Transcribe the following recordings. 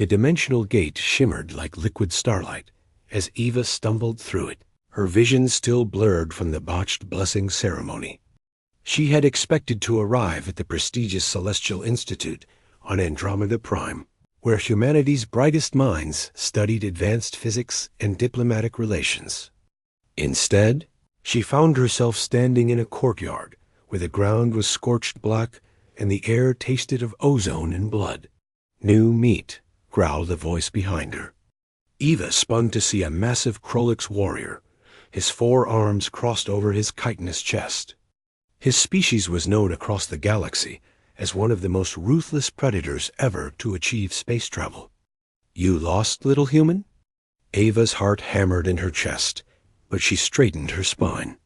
The dimensional gate shimmered like liquid starlight as Eva stumbled through it, her vision still blurred from the botched blessing ceremony. She had expected to arrive at the prestigious Celestial Institute on Andromeda Prime, where humanity's brightest minds studied advanced physics and diplomatic relations. Instead, she found herself standing in a courtyard where the ground was scorched black and the air tasted of ozone and blood. "New meat," growled a voice behind her. Eva spun to see a massive Krolix warrior, his 4 arms crossed over his chitinous chest. His species was known across the galaxy as one of the most ruthless predators ever to achieve space travel. "You lost, little human?" Eva's heart hammered in her chest, but she straightened her spine.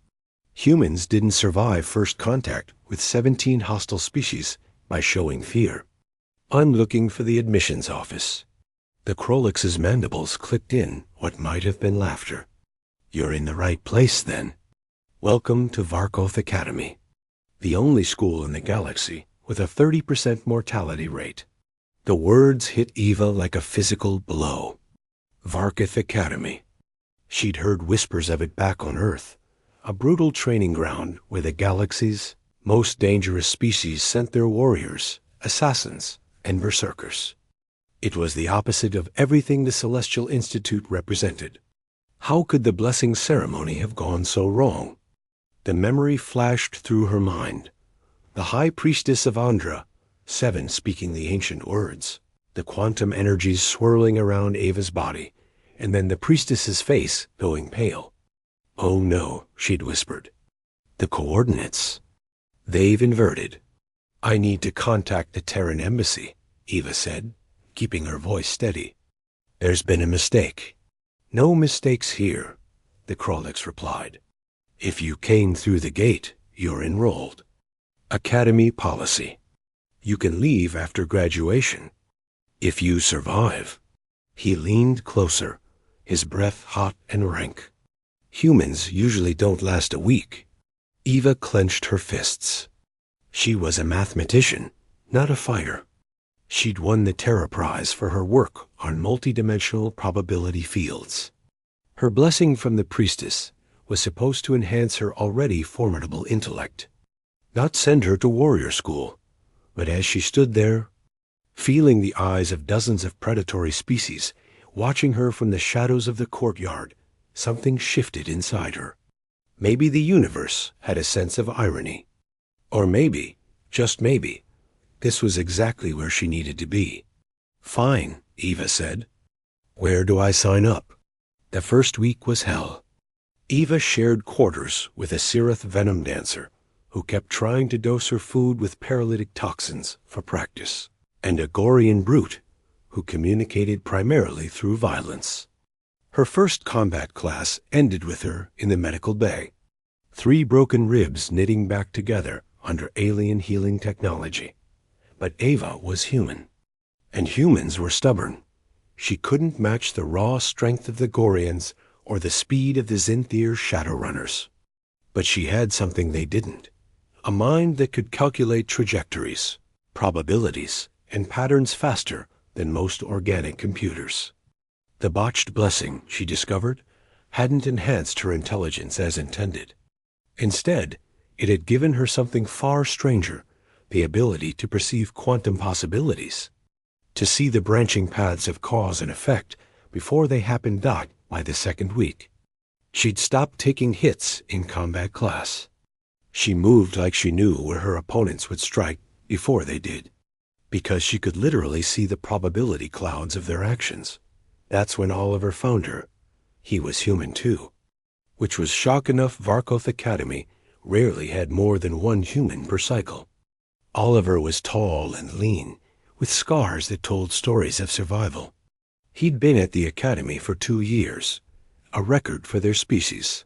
Humans didn't survive first contact with 17 hostile species by showing fear. "I'm looking for the admissions office." The Krolix's mandibles clicked in what might have been laughter. "You're in the right place, then. Welcome to Varkoth Academy, the only school in the galaxy with a 30% mortality rate." The words hit Eva like a physical blow. Varkoth Academy. She'd heard whispers of it back on Earth, a brutal training ground where the galaxy's most dangerous species sent their warriors, assassins, and berserkers. It was the opposite of everything the Celestial Institute represented. How could the blessing ceremony have gone so wrong? The memory flashed through her mind. The High Priestess of Andra, 7 speaking the ancient words, the quantum energies swirling around Eva's body, and then the priestess's face going pale. "Oh no," she'd whispered. "The coordinates. They've inverted." "I need to contact the Terran embassy," Eva said, keeping her voice steady. "There's been a mistake." "No mistakes here," the Krolix replied. "If you came through the gate, you're enrolled. Academy policy. You can leave after graduation. If you survive." He leaned closer, his breath hot and rank. "Humans usually don't last a week." Eva clenched her fists. She was a mathematician, not a fighter. She'd won the Terra Prize for her work on multidimensional probability fields. Her blessing from the priestess was supposed to enhance her already formidable intellect, not send her to warrior school. But as she stood there, feeling the eyes of dozens of predatory species watching her from the shadows of the courtyard, something shifted inside her. Maybe the universe had a sense of irony. Or maybe, just maybe, this was exactly where she needed to be. "Fine," Eva said. "Where do I sign up?" The first week was hell. Eva shared quarters with a Sirath venom dancer who kept trying to dose her food with paralytic toxins for practice, and a Gorian brute who communicated primarily through violence. Her first combat class ended with her in the medical bay, 3 broken ribs knitting back together under alien healing technology. But Eva was human, and humans were stubborn. She couldn't match the raw strength of the Gorians or the speed of the Zinthir Shadowrunners. But she had something they didn't, a mind that could calculate trajectories, probabilities, and patterns faster than most organic computers. The botched blessing, she discovered, hadn't enhanced her intelligence as intended. Instead, it had given her something far stranger, the ability to perceive quantum possibilities, to see the branching paths of cause and effect before they happened by the second week. She'd stopped taking hits in combat class. She moved like she knew where her opponents would strike before they did, because she could literally see the probability clouds of their actions. That's when Oliver found her. He was human too, which was shock enough. Varkoth Academy rarely had more than 1 human per cycle. Oliver was tall and lean, with scars that told stories of survival. He'd been at the academy for 2 years, a record for their species.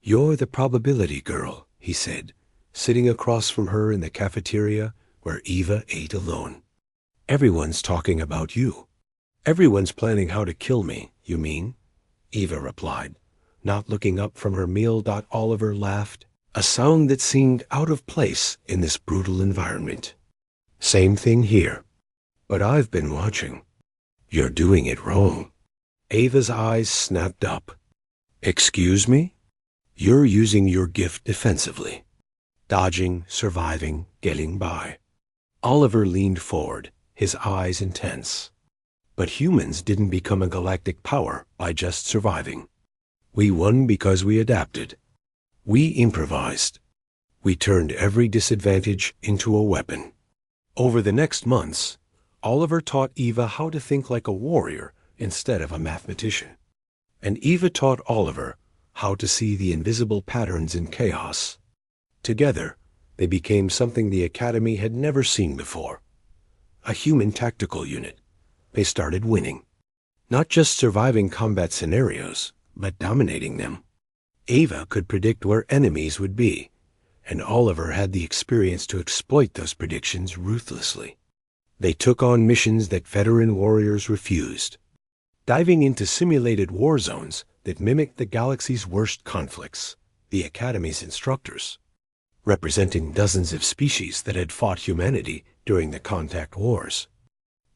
"You're the probability girl," he said, sitting across from her in the cafeteria where Eva ate alone. "Everyone's talking about you." "Everyone's planning how to kill me, you mean?" Eva replied, not looking up from her meal. Oliver laughed, a sound that seemed out of place in this brutal environment. "Same thing here. But I've been watching." You're doing it wrong. Ava's eyes snapped up. Excuse me? You're using your gift defensively. Dodging, surviving, getting by. Oliver leaned forward, his eyes intense. But humans didn't become a galactic power by just surviving. We won because we adapted. We improvised. We turned every disadvantage into a weapon. Over the next months, Oliver taught Eva how to think like a warrior instead of a mathematician. And Eva taught Oliver how to see the invisible patterns in chaos. Together, they became something the Academy had never seen before. A human tactical unit. They started winning. Not just surviving combat scenarios, but dominating them. Eva could predict where enemies would be, and Oliver had the experience to exploit those predictions ruthlessly. They took on missions that veteran warriors refused, diving into simulated war zones that mimicked the galaxy's worst conflicts. The Academy's instructors, representing dozens of species that had fought humanity during the contact wars,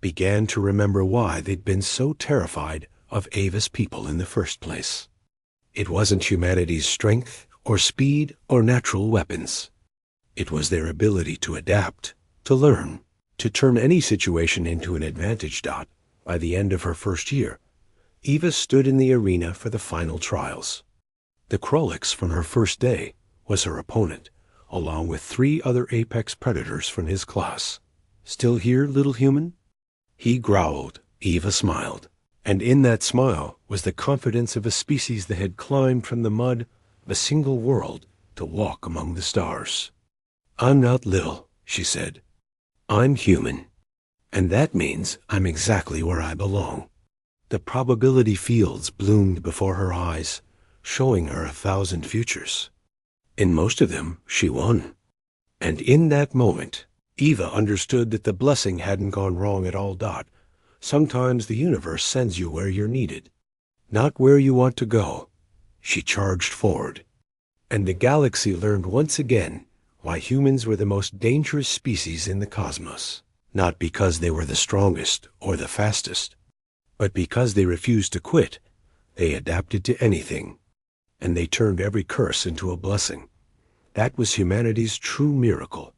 began to remember why they'd been so terrified of Ava's people in the first place. It wasn't humanity's strength or speed or natural weapons. It was their ability to adapt, to learn, to turn any situation into an advantage. By the end of her first year, Eva stood in the arena for the final trials. The Krolix from her first day was her opponent, along with 3 other apex predators from his class. Still here, little human? He growled. Eva smiled. And in that smile was the confidence of a species that had climbed from the mud of a single world to walk among the stars. I'm not little, she said. I'm human. And that means I'm exactly where I belong. The probability fields bloomed before her eyes, showing her 1,000 futures. In most of them, she won. And in that moment, Eva understood that the blessing hadn't gone wrong at all. Sometimes the universe sends you where you're needed, not where you want to go. She charged forward. And the galaxy learned once again why humans were the most dangerous species in the cosmos. Not because they were the strongest or the fastest, but because they refused to quit. They adapted to anything, and they turned every curse into a blessing. That was humanity's true miracle.